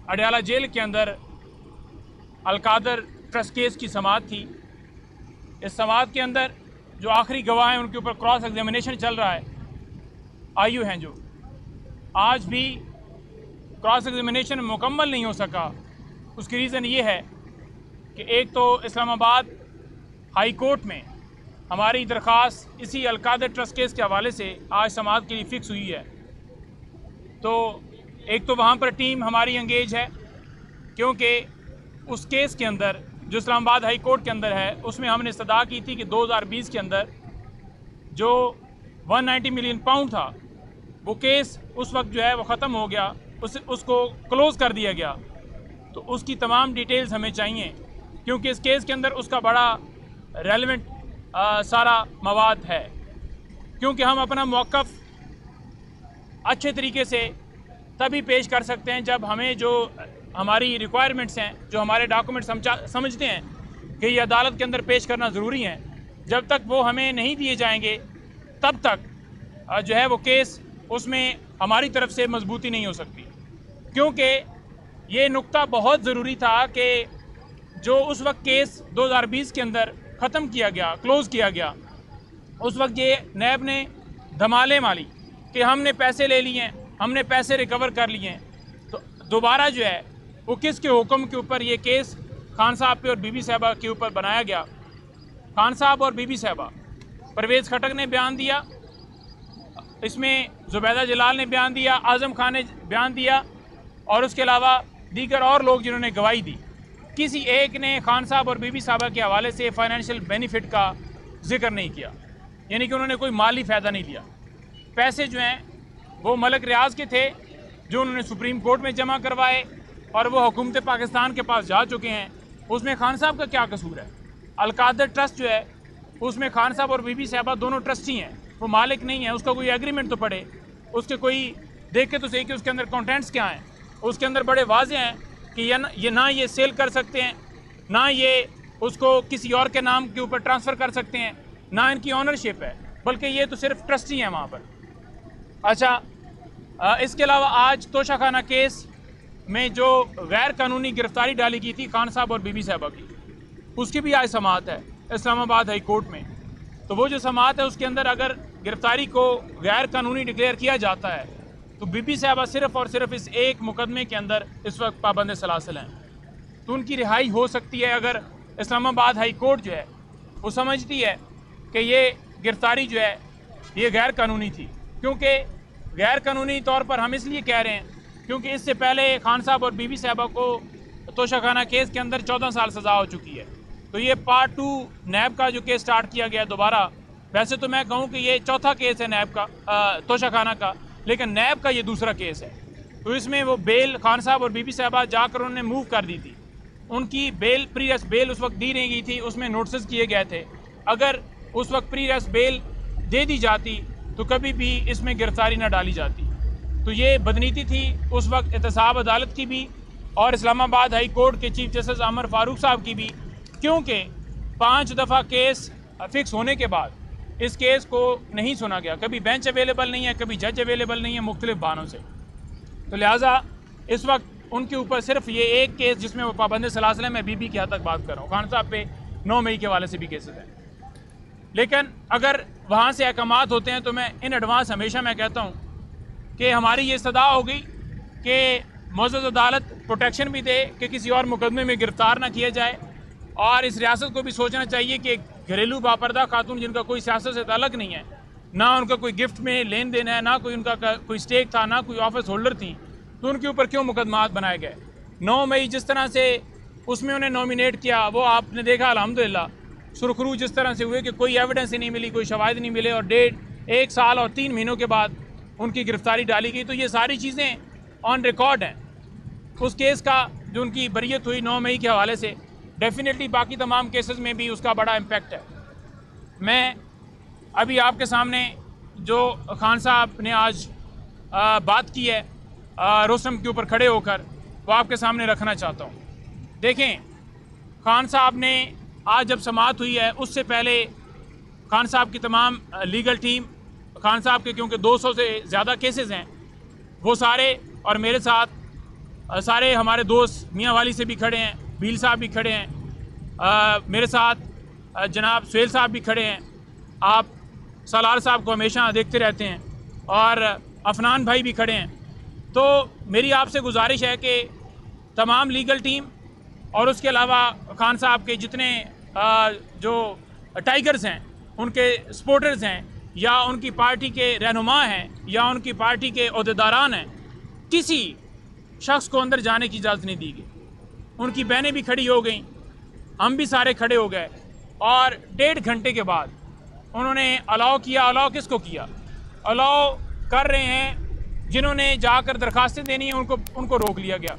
Adiala jail के अंदर Al-Qadir trust case की समाअत थी। इस समाअत के अंदर जो आखिरी गवाह हैं उनके ऊपर क्रॉस एग्जामिनेशन चल रहा है। आयु हैं जो आज भी क्रॉस एग्जामिनेशन मुकम्मल नहीं हो सका। उसकी रीज़न ये है कि एक तो इस्लामाबाद हाई कोर्ट में हमारी दरख्वास्त इसी अलकादर ट्रस्ट केस के हवाले से आज समाअत के लिए फ़िक्स हुई है। तो एक तो वहाँ पर टीम हमारी एंगेज है, क्योंकि उस केस के अंदर जो इस्लामाबाद हाई कोर्ट के अंदर है उसमें हमने इस्तदा की थी कि 2020 के अंदर जो 190 मिलियन पाउंड था वो केस उस वक्त जो है वो ख़त्म हो गया, उसको क्लोज़ कर दिया गया। तो उसकी तमाम डिटेल्स हमें चाहिए, क्योंकि इस केस के अंदर उसका बड़ा रेलेवेंट सारा मवाद है। क्योंकि हम अपना मौक़िफ़ अच्छे तरीके से तभी पेश कर सकते हैं जब हमें जो हमारी रिक्वायरमेंट्स हैं, जो हमारे डॉक्यूमेंट्स हम समझते हैं कि ये अदालत के अंदर पेश करना ज़रूरी है, जब तक वो हमें नहीं दिए जाएंगे तब तक जो है वो केस उसमें हमारी तरफ से मजबूती नहीं हो सकती। क्योंकि ये नुक्ता बहुत ज़रूरी था कि जो उस वक्त केस 2020 के अंदर ख़त्म किया गया, क्लोज़ किया गया, उस वक्त ये नैब ने धमाले मारी कि हमने पैसे ले लिए हैं, हमने पैसे रिकवर कर लिए हैं। तो दोबारा जो है वो किसके हुक्म के ऊपर ये केस खान साहब पे और बीबी साहबा के ऊपर बनाया गया। खान साहब और बीबी साहबा, परवेज़ खटक ने बयान दिया, इसमें जुबैदा जलाल ने बयान दिया, आज़म खान ने बयान दिया और उसके अलावा दीगर और लोग जिन्होंने गवाही दी। किसी एक ने खान साहब और बीबी साहबा के हवाले से फ़ाइनेंशियल बेनिफिट का जिक्र नहीं किया, यानी कि उन्होंने कोई माली फ़ायदा नहीं लिया। पैसे जो हैं वो मलक रियाज के थे जो उन्होंने सुप्रीम कोर्ट में जमा करवाए और वो हुकूमत पाकिस्तान के पास जा चुके हैं। उसमें खान साहब का क्या कसूर है? अलकादर ट्रस्ट जो है उसमें खान साहब और बीबी साहबा दोनों ट्रस्टी हैं, वो मालिक नहीं है। उसका कोई एग्रीमेंट तो पड़े, उसके कोई देखे तो सही कि उसके अंदर कंटेंट्स क्या हैं। उसके अंदर बड़े वाज़े हैं कि ये सेल कर सकते हैं, ना ये उसको किसी और के नाम के ऊपर ट्रांसफ़र कर सकते हैं, ना इनकी ऑनरशिप है, बल्कि ये तो सिर्फ ट्रस्टी हैं वहाँ पर। अच्छा, इसके अलावा आज तोशाखाना केस में जो गैर कानूनी गिरफ्तारी डाली गई थी खान साहब और बीबी साहबा की, उसकी भी आज समाअत है इस्लामाबाद हाई कोर्ट में। तो वो जो समाअत है उसके अंदर अगर गिरफ्तारी को गैर कानूनी डिक्लेयर किया जाता है तो बीबी साहबा सिर्फ़ और सिर्फ इस एक मुकदमे के अंदर इस वक्त पाबंद सलासिल हैं। तो उनकी रिहाई हो सकती है अगर इस्लामाबाद हाई कोर्ट जो है वो समझती है कि ये गिरफ्तारी जो है ये गैर कानूनी थी। क्योंकि गैर कानूनी तौर पर हम इसलिए कह रहे हैं क्योंकि इससे पहले खान साहब और बीबी साहबा को तोशाखाना केस के अंदर 14 साल सज़ा हो चुकी है। तो ये पार्ट 2 नैब का जो केस स्टार्ट किया गया दोबारा, वैसे तो मैं कहूँ कि ये चौथा केस है नैब का, तोशाखाना का, लेकिन नैब का ये दूसरा केस है। तो इसमें वो बेल खान साहब और बीबी साहबा जाकर उन्होंने मूव कर दी थी, उनकी बेल प्री रेस्ट बेल उस वक्त दी नहीं गई थी, उसमें नोटिस किए गए थे। अगर उस वक्त प्री रेस्ट बेल दे दी जाती तो कभी भी इसमें गिरफ्तारी न डाली जाती। तो ये बदनीति थी उस वक्त एहतसाब अदालत की भी और इस्लामाबाद हाई कोर्ट के चीफ जस्टिस अमर फारूक साहब की भी, क्योंकि 5 दफ़ा केस फिक्स होने के बाद इस केस को नहीं सुना गया। कभी बेंच अवेलेबल नहीं है, कभी जज अवेलेबल नहीं है, मुख्तलिफ बहानों से। तो लिहाजा इस वक्त उनके ऊपर सिर्फ ये एक केस जिसमें वो पाबंद सलासिल है, मैं बीबी की हद तक बात कर रहा हूँ, खान साहब पे 9 मई के वाले से भी केसेस हैं। लेकिन अगर वहाँ से अहकामात होते हैं तो मैं इन एडवांस हमेशा मैं कहता हूँ कि हमारी ये सदा होगी कि मौजूद अदालत प्रोटेक्शन भी दे कि किसी और मुकदमे में गिरफ्तार ना किया जाए। और इस रियासत को भी सोचना चाहिए कि घरेलू बापर्दा खातून जिनका कोई सियासत से ताल्लुक़ नहीं है, ना उनका कोई गिफ्ट में लेन देन है, ना कोई उनका कोई स्टेक था, ना कोई ऑफिस होल्डर थी, तो उनके ऊपर क्यों मुकदमात बनाए गए? 9 मई जिस तरह से उसमें उन्हें नॉमिनेट किया वो आपने देखा, अल्हम्दुलिल्लाह सुरखरू जिस तरह से हुए कि कोई एविडेंस ही नहीं मिली, कोई शवाहिद नहीं मिले और 1.5 साल और 3 महीनों के बाद उनकी गिरफ्तारी डाली गई। तो ये सारी चीज़ें ऑन रिकॉर्ड हैं। उस केस का जो उनकी बरियत हुई 9 मई के हवाले से, डेफिनेटली बाकी तमाम केसेस में भी उसका बड़ा इम्पेक्ट है। मैं अभी आपके सामने जो खान साहब ने आज बात की है रोस्टम के ऊपर खड़े होकर, वो आपके सामने रखना चाहता हूँ। देखें, खान साहब ने आज जब समाअत हुई है उससे पहले खान साहब की तमाम लीगल टीम, खान साहब के क्योंकि 200 से ज़्यादा केसेस हैं, वो सारे और मेरे साथ सारे हमारे दोस्त मियाँ वाली से भी खड़े हैं, भील साहब भी खड़े हैं, मेरे साथ जनाब सुहेल साहब भी खड़े हैं। आप सालार साहब को हमेशा देखते रहते हैं और अफनान भाई भी खड़े हैं। तो मेरी आपसे गुजारिश है कि तमाम लीगल टीम और उसके अलावा खान साहब के जितने जो टाइगर्स हैं, उनके सपोर्टर्स हैं या उनकी पार्टी के रहनुमा हैं या उनकी पार्टी के अहदेदारान हैं, किसी शख्स को अंदर जाने की इजाज़त नहीं दी गई। उनकी बहनें भी खड़ी हो गई, हम भी सारे खड़े हो गए और 1.5 घंटे के बाद उन्होंने अलाउ किया। अलाउ किसको किया? अलाउ कर रहे हैं जिन्होंने जाकर दरखास्तें देनी है, उनको रोक लिया गया।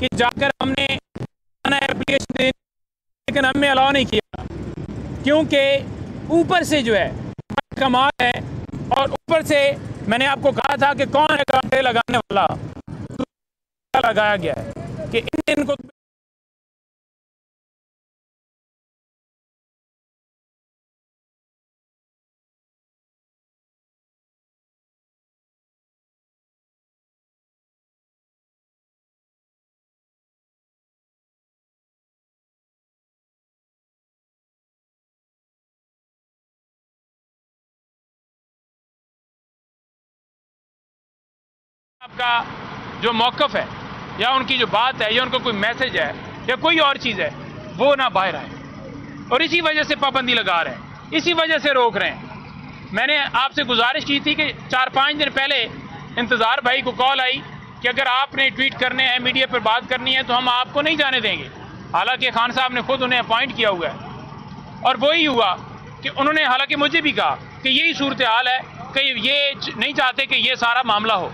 कि जाकर हमने एप्लीकेशन दी, लेकिन हमने अलाउ नहीं किया, क्योंकि ऊपर से जो है कमाल है और ऊपर से मैंने आपको कहा था कि कौन है कांटे लगाने वाला, तो लगाया गया है कि इनको आपका जो मौक़िफ़ है या उनकी जो बात है या उनको कोई मैसेज है या कोई और चीज़ है वो ना बाहर आए, और इसी वजह से पाबंदी लगा रहे हैं, इसी वजह से रोक रहे हैं। मैंने आपसे गुजारिश की थी कि 4-5 दिन पहले इंतज़ार भाई को कॉल आई कि अगर आपने ट्वीट करने हैं, मीडिया पर बात करनी है तो हम आपको नहीं जाने देंगे। हालांकि खान साहब ने खुद उन्हें अपॉइंट किया हुआ है और वही हुआ कि उन्होंने हालांकि मुझे भी कहा कि यही सूरत हाल है कि ये नहीं चाहते कि ये सारा मामला हो।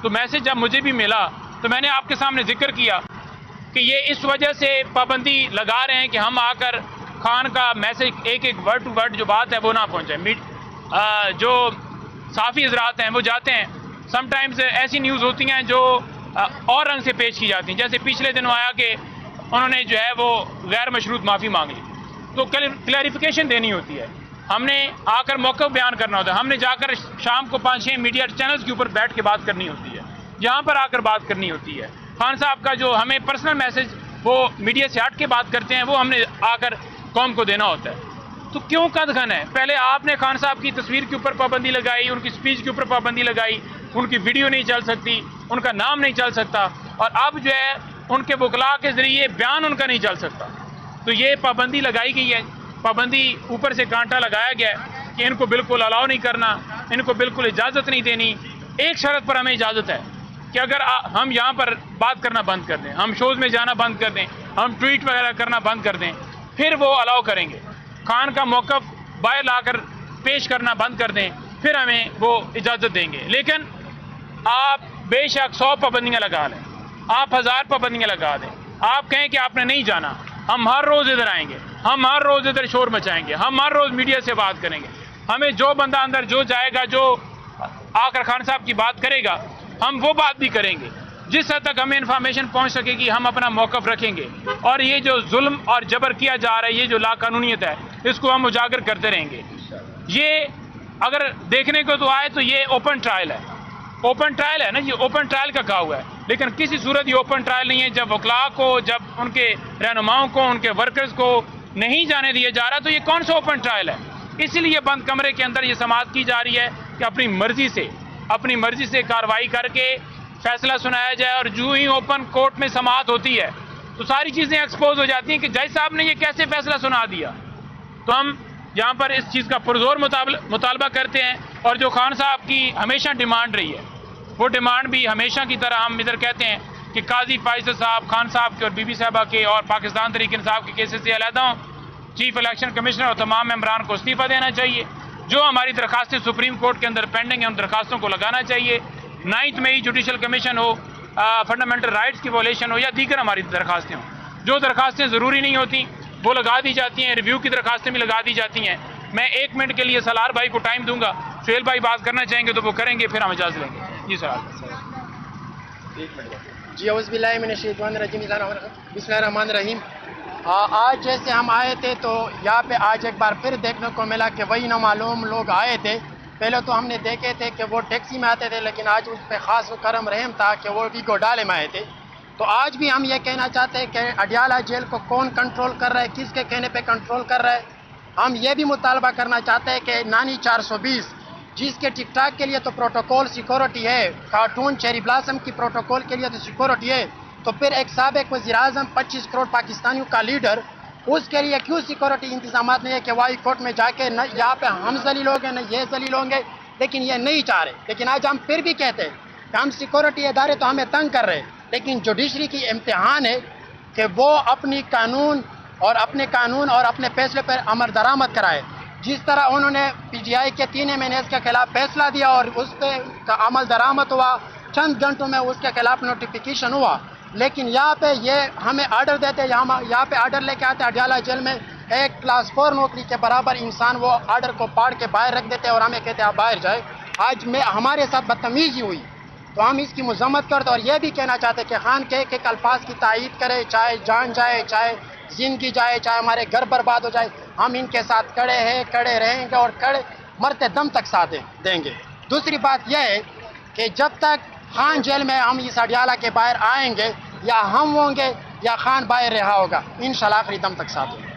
तो मैसेज जब मुझे भी मिला तो मैंने आपके सामने जिक्र किया कि ये इस वजह से पाबंदी लगा रहे हैं कि हम आकर खान का मैसेज एक एक वर्ड टू वर्ड जो बात है वो ना पहुँचाए। जो साफ़ी हज़रात हैं वो जाते हैं, समटाइम्स ऐसी न्यूज़ होती हैं जो और रंग से पेश की जाती हैं। जैसे पिछले दिनों आया कि उन्होंने जो है वो गैर मशरूत माफ़ी मांग ली, तो क्लैरिफिकेशन देनी होती है, हमने आकर मौक़िफ़ बयान करना होता है, हमने जाकर शाम को 5-6 मीडिया चैनल्स के ऊपर बैठ के बात करनी होती है, यहाँ पर आकर बात करनी होती है। खान साहब का जो हमें पर्सनल मैसेज वो मीडिया से हट के बात करते हैं वो हमने आकर कौम को देना होता है। तो क्यों कदघन है? पहले आपने खान साहब की तस्वीर के ऊपर पाबंदी लगाई, उनकी स्पीच के ऊपर पाबंदी लगाई, उनकी वीडियो नहीं चल सकती, उनका नाम नहीं चल सकता, और अब जो है उनके वकला के ज़रिए बयान उनका नहीं चल सकता। तो ये पाबंदी लगाई गई है, पाबंदी ऊपर से कांटा लगाया गया है कि इनको बिल्कुल अलाउ नहीं करना, इनको बिल्कुल इजाज़त नहीं देनी। एक शर्त पर हमें इजाज़त है कि अगर हम यहाँ पर बात करना बंद कर दें, हम शोज़ में जाना बंद कर दें, हम ट्वीट वगैरह करना बंद कर दें, फिर वो अलाउ करेंगे। खान का मौक़िफ़ बाहर लाकर पेश करना बंद कर दें, फिर हमें वो इजाज़त देंगे। लेकिन आप बेशक 100 पाबंदियाँ लगा लें, आप 1000 पाबंदियाँ लगा दें, आप कहें कि आपने नहीं जाना, हम हर रोज़ इधर आएंगे, हम हर रोज़ इधर शोर मचाएंगे, हम हर रोज़ मीडिया से बात करेंगे। हमें जो बंदा अंदर जो जाएगा, जो आकर खान साहब की बात करेगा, हम वो बात भी करेंगे। जिस हद तक हमें इन्फॉर्मेशन पहुंच सकेगी हम अपना मौक़िफ़ रखेंगे, और ये जो जुल्म और जबर किया जा रहा है, ये जो लाकानूनियत है, इसको हम उजागर करते रहेंगे। ये अगर देखने को तो आए तो ये ओपन ट्रायल है, ओपन ट्रायल है ना, ये ओपन ट्रायल का कहा हुआ है, लेकिन किसी सूरत ये ओपन ट्रायल नहीं है। जब वकला को, जब उनके रहनुमाओं को, उनके वर्कर्स को नहीं जाने दिया जा रहा, तो ये कौन सा ओपन ट्रायल है? इसीलिए बंद कमरे के अंदर ये समाअत की जा रही है कि अपनी मर्जी से कार्रवाई करके फैसला सुनाया जाए, और जो ही ओपन कोर्ट में समाअत होती है तो सारी चीज़ें एक्सपोज हो जाती हैं कि जज साहब ने ये कैसे फैसला सुना दिया। तो हम जहाँ पर इस चीज़ का पुरजोर मुतालबा करते हैं। और जो खान साहब की हमेशा डिमांड रही है, वो डिमांड भी हमेशा की तरह हम इधर कहते हैं कि काजी फैसल साहब, खान साहब के और बीबी साहबा के और पाकिस्तान तहरीक इंसाफ के केसेस से अलहदा हों, चीफ इलेक्शन कमिश्नर और तमाम मेंबरान को इस्तीफ़ा देना चाहिए। जो हमारी दरखास्तें सुप्रीम कोर्ट के अंदर पेंडिंग हैं, उन दरखास्तों को लगाना चाहिए। 9 मई जुडिशल कमीशन हो, फंडामेंटल राइट्स की वॉलेशन हो या दीगर हमारी दरखास्तें हों, जो दरखास्तें ज़रूरी नहीं होती वो लगा दी जाती हैं, रिव्यू की दरखास्तें भी लगा दी जाती हैं। मैं 1 मिनट के लिए सलार भाई को टाइम दूंगा, सुहेल भाई बात करना चाहेंगे तो वो करेंगे, फिर हम इजाज़त लेंगे। जी सर, 1 मिनट। जी बिस्मिल्लाहिर्रहमानिर्रहीम। आज जैसे हम आए थे तो यहाँ पे आज एक बार फिर देखने को मिला कि वही नामालूम लोग आए थे। पहले तो हमने देखे थे कि वो टैक्सी में आते थे, लेकिन आज उस पर ख़ास करम रहम था कि वो भी घोटाले में आए थे। तो आज भी हम ये कहना चाहते हैं कि अडियाला जेल को कौन कंट्रोल कर रहा है, किसके कहने पे कंट्रोल कर रहा है। हम ये भी मुतालबा करना चाहते हैं कि नानी 420 जिसके टिकटॉक के लिए तो प्रोटोकॉल सिक्योरिटी है, कार्टून चेरी ब्लॉसम की प्रोटोकॉल के लिए तो सिक्योरिटी है, तो फिर एक साबिक वज़ीर-ए-आज़म 25 करोड़ पाकिस्तानियों का लीडर, उसके लिए क्यों सिक्योरिटी इंतजाम नहीं है कि वाई कोर्ट में जाके न यहाँ पे हम जलील होंगे न ये जलील होंगे, लेकिन ये नहीं चाह रहे। लेकिन आज हम फिर भी कहते हैं कि हम सिक्योरिटी इदारे तो हमें तंग कर रहे हैं, लेकिन जुडिशरी की इम्तिहान है कि वो अपने कानून और अपने फैसले पर अमल दरामद कराए। जिस तरह उन्होंने PGI के 3 MNAs के खिलाफ फैसला दिया और उस पर अमल दरामद हुआ, चंद घंटों में उसके खिलाफ नोटिफिकेशन हुआ, लेकिन यहाँ पे ये हमें आर्डर देते हैं, यहाँ पे आर्डर लेके आते हैं अडियाला जेल में एक क्लास 4 नौकरी के बराबर इंसान, वो आर्डर को पाड़ के बाहर रख देते हैं और हमें कहते हैं आप बाहर जाए। आज हमारे साथ बदतमीजी हुई तो हम इसकी मजम्मत करते और ये भी कहना चाहते हैं कि खान के एक अल्फाज की तायीद करे, चाहे जान जाए, चाहे जिंदगी जाए, चाहे हमारे घर बर्बाद हो जाए, हम इनके साथ खड़े हैं, खड़े रहेंगे और खड़े मरते दम तक साथ देंगे। दूसरी बात यह है कि जब तक खान जेल में हम इस अडियाला के बाहर आएंगे, या हम होंगे या खान बाहर रहा होगा, इंशाल्लाह आखिरी दम तक साथ होंगे।